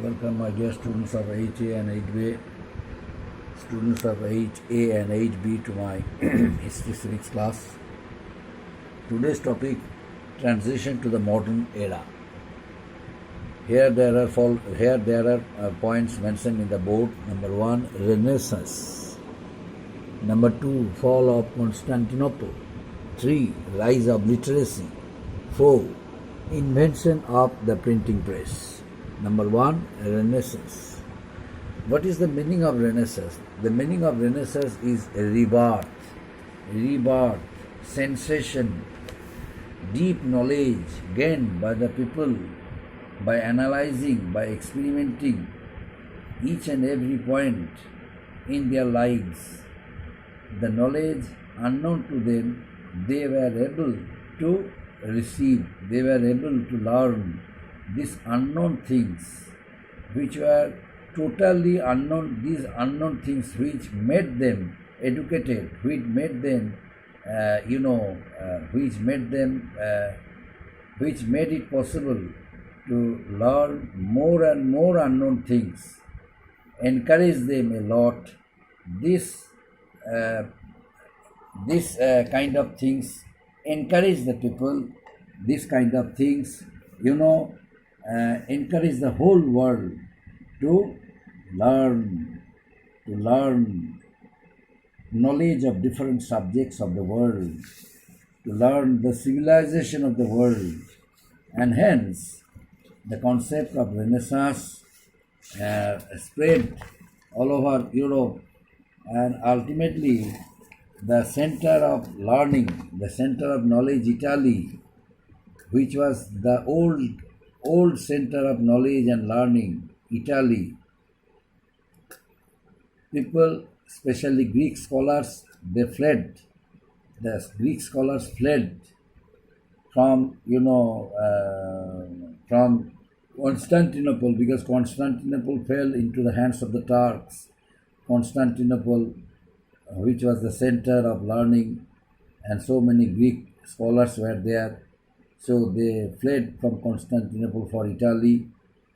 Welcome, my dear students of 8A and 8B, students of 8A and 8B to my history civics class. Today's topic, transition to the modern era. Here there are points mentioned in the board. Number 1, Renaissance. Number 2, fall of Constantinople. 3, rise of literacy. 4, invention of the printing press. Number 1, Renaissance. What is the meaning of Renaissance? The meaning of Renaissance is a rebirth, sensation, deep knowledge gained by the people by analyzing, by experimenting each and every point in their lives. The knowledge unknown to them, they were able to receive, they were able to learn these unknown things which were totally unknown, these unknown things which made them educated, which made them which made it possible to learn more and more unknown things, encourage them a lot. This kind of things encourage the people, this kind of things, encourage the whole world to learn knowledge of different subjects of the world, to learn the civilization of the world, and hence the concept of Renaissance spread all over Europe, and ultimately the center of learning, the center of knowledge, Italy, which was the old center of knowledge and learning, Italy. People, especially Greek scholars, they fled. The Greek scholars fled from Constantinople, because Constantinople fell into the hands of the Turks. Constantinople, which was the center of learning, and so many Greek scholars were there. So they fled from Constantinople for Italy,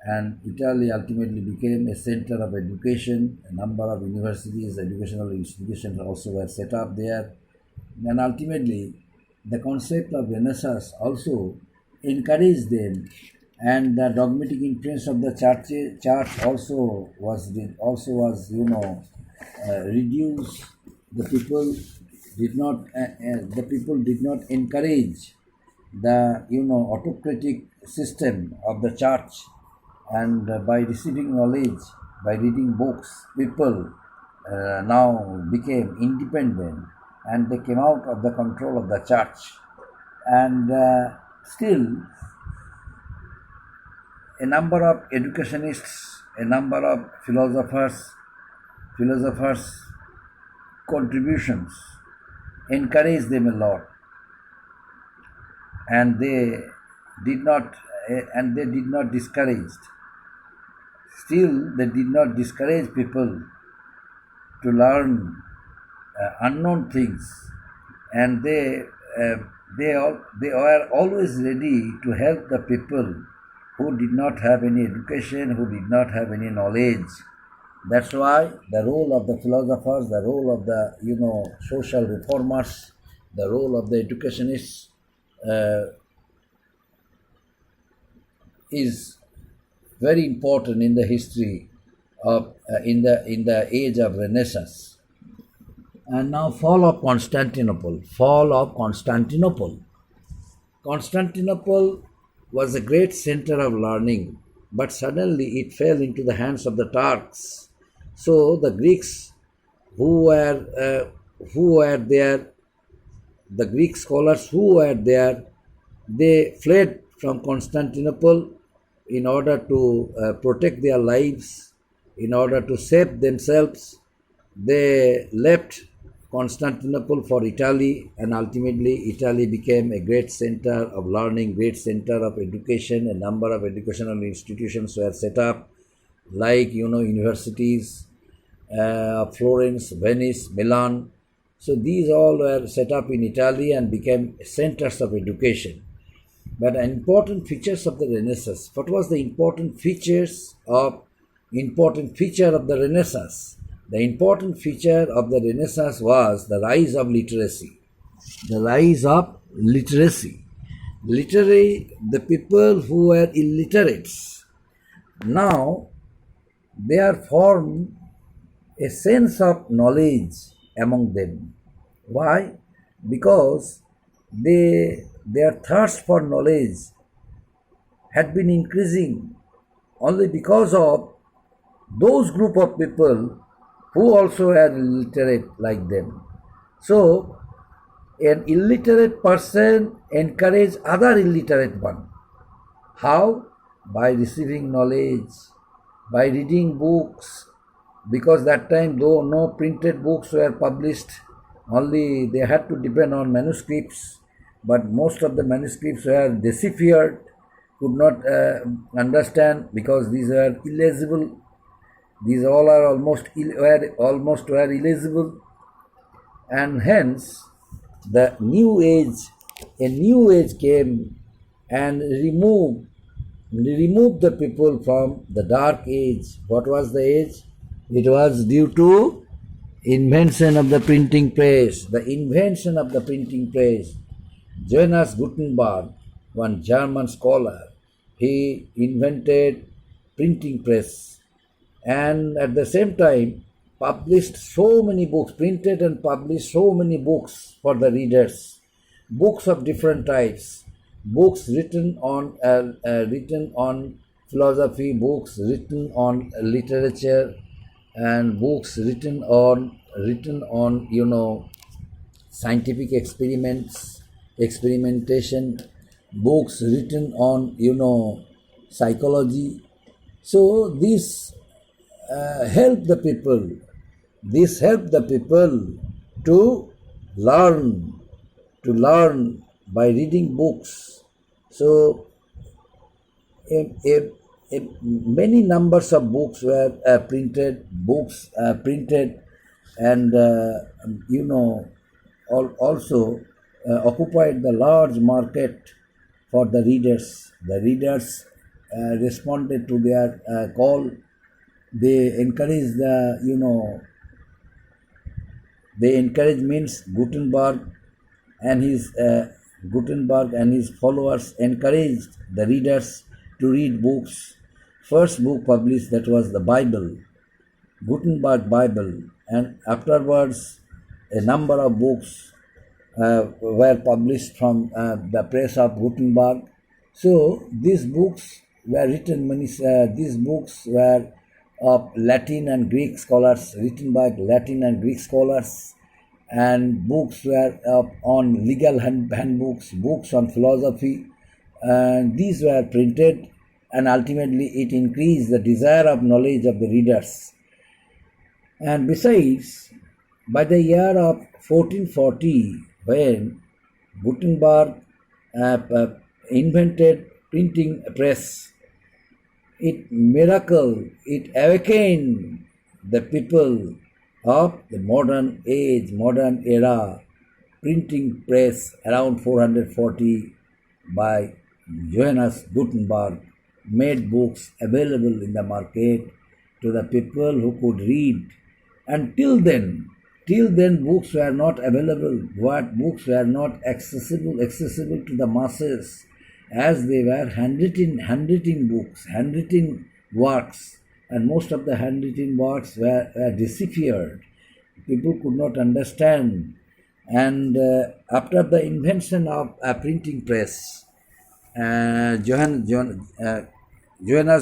and Italy ultimately became a center of education. A number of universities, educational institutions also were set up there. And ultimately, the concept of Renaissance also encouraged them, and the dogmatic influence of the church also was reduced. The people did not encourage the autocratic system of the church, and by receiving knowledge, by reading books, people now became independent, and they came out of the control of the church. And still a number of educationists, a number of philosophers contributions encouraged them a lot, and they did not discourage. Still, they did not discourage people to learn unknown things, and they were always ready to help the people who did not have any education, who did not have any knowledge. That's why the role of the philosophers, the role of the social reformers, the role of the educationists is very important in the history of in the age of Renaissance. And now, fall of Constantinople. Constantinople was a great center of learning, but suddenly it fell into the hands of the Turks. So the Greeks who were there, the Greek scholars who were there, they fled from Constantinople in order to protect their lives, in order to save themselves. They left Constantinople for Italy, and ultimately Italy became a great center of learning, great center of education. A number of educational institutions were set up, like universities of Florence, Venice, Milan. So these all were set up in Italy and became centers of education. But important features of the Renaissance. What was the important feature of the Renaissance? The important feature of the Renaissance was the rise of literacy. The rise of literacy. Literary, the people who were illiterates, now they are formed a sense of knowledge among them. Why? Because their thirst for knowledge had been increasing only because of those group of people who also were illiterate like them. So an illiterate person encourage other illiterate one. How? By receiving knowledge, by reading books, because that time though no printed books were published, only they had to depend on manuscripts, but most of the manuscripts were deciphered, could not understand because these were illegible. These all are almost were illegible, and hence the a new age came and removed the people from the dark age. What was the age? It was due to invention of the printing press. The invention of the printing press. Johannes Gutenberg, one German scholar, he invented printing press, and at the same time published so many books, printed and published so many books for the readers, books of different types, books written on philosophy, books written on literature, and books written on scientific experimentation, books written on psychology. So this helped the people. This helped the people to learn by reading books. So many numbers of books were printed, and also occupied the large market for the readers. The readers responded to their call. They encouraged means Gutenberg and his followers encouraged the readers to read books. First book published, that was the Bible, Gutenberg Bible, and afterwards a number of books were published from the press of Gutenberg. So these books were written. These books were of Latin and Greek scholars, written by Latin and Greek scholars, and books were on legal handbooks, books on philosophy, and these were printed, and ultimately it increased the desire of knowledge of the readers. And besides, by the year of 1440, when Gutenberg invented printing press, it awakened the people of the modern age, modern era. Printing press around 440 by Johannes Gutenberg made books available in the market to the people who could read. And till then books were not available. Books were not accessible to the masses, as they were handwritten books, handwritten works, and most of the handwritten works were deciphered. People could not understand. And after the invention of a printing press, Johannes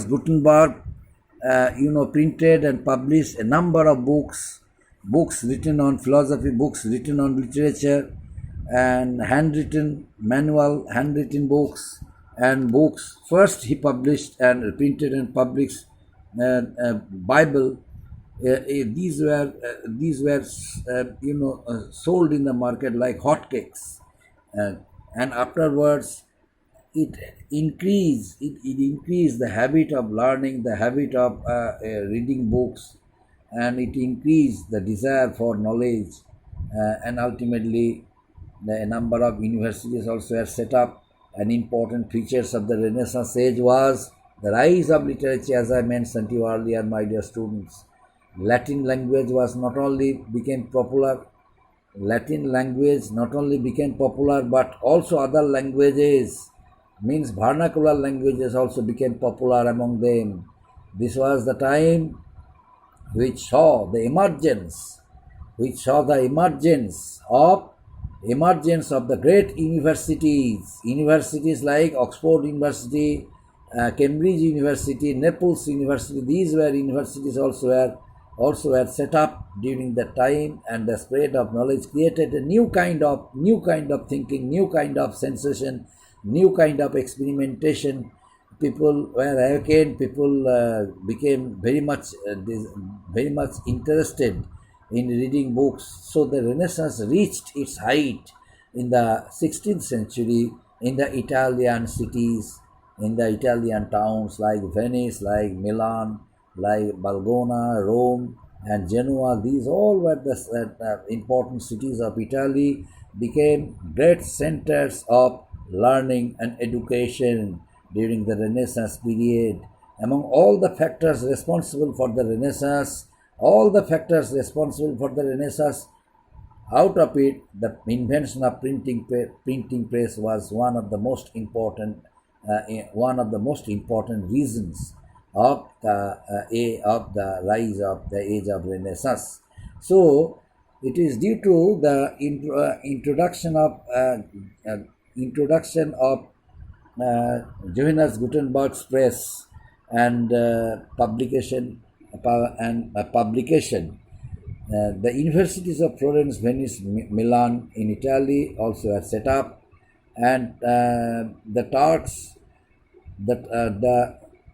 Gutenberg, printed and published a number of books written on philosophy, books written on literature, and handwritten books, and books. First he published and printed and published Bible. These were sold in the market like hotcakes, and afterwards it increased the habit of learning, the habit of reading books, and it increased the desire for knowledge, and ultimately the number of universities also are set up, An important features of the Renaissance age was the rise of literature, as I mentioned to you earlier, my dear students. Latin language was not only became popular, Latin language not only became popular, but also other languages, means vernacular languages also became popular among them. This was the time which saw the emergence, emergence of the great universities like Oxford University, Cambridge University, Naples University. These were universities also were set up during that time, and the spread of knowledge created a new kind of thinking, new kind of sensation, new kind of experimentation. People were awakened. People became very much interested in reading books. So the Renaissance reached its height in the 16th century in the Italian cities, in the Italian towns like Venice, like Milan, like Bologna, Rome, and Genoa. These all were the important cities of Italy, became great centers of learning and education during the Renaissance period. Among all the factors responsible for the Renaissance, out of it, the invention of printing press was one of the most important reasons of the rise of the age of Renaissance. So it is due to the introduction of Johannes Gutenberg's press and publication. The universities of Florence, Venice, Milan in Italy also are set up, and the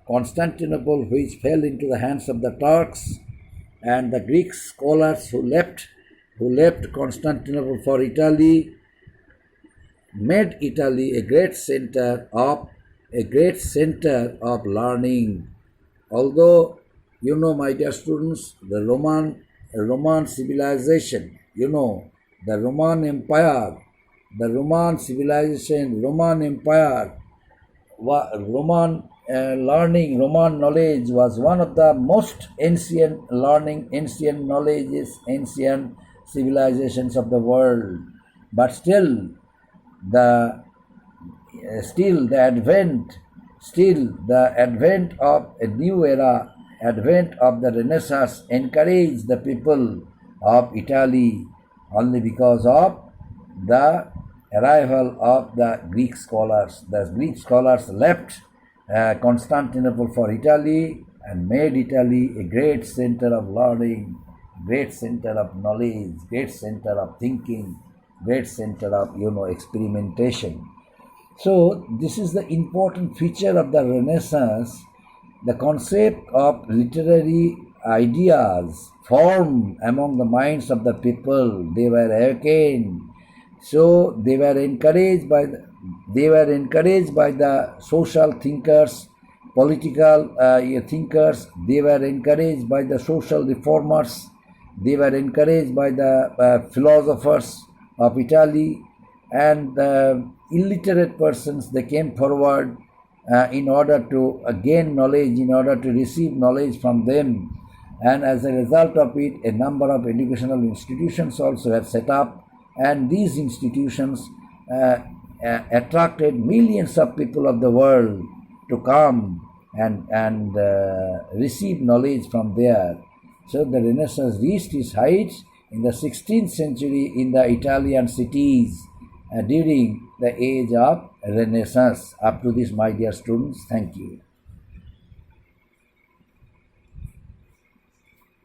Constantinople, which fell into the hands of the Turks, and the Greek scholars who left Constantinople for Italy, made Italy a great center of learning. Although, you know, my dear students, the Roman civilization, you know, the Roman Empire, Roman Empire, Roman learning, Roman knowledge was one of the most ancient civilizations of the world. But still, the advent of a new era, advent of the Renaissance, encouraged the people of Italy only because of the arrival of the Greek scholars. The Greek scholars left Constantinople for Italy and made Italy a great center of learning, great center of knowledge, great center of thinking, great center of experimentation. So this is the important feature of the Renaissance. The concept of literary ideas formed among the minds of the people. They were awakened. So they were encouraged by the social thinkers, political thinkers. They were encouraged by the social reformers. They were encouraged by the philosophers of Italy, and illiterate persons. They came forward in order to gain knowledge, in order to receive knowledge from them. And as a result of it, a number of educational institutions also have set up, and these institutions attracted millions of people of the world to come and receive knowledge from there. So the Renaissance reached its heights in the 16th century in the Italian cities during the age of Renaissance. Up to this, my dear students, thank you.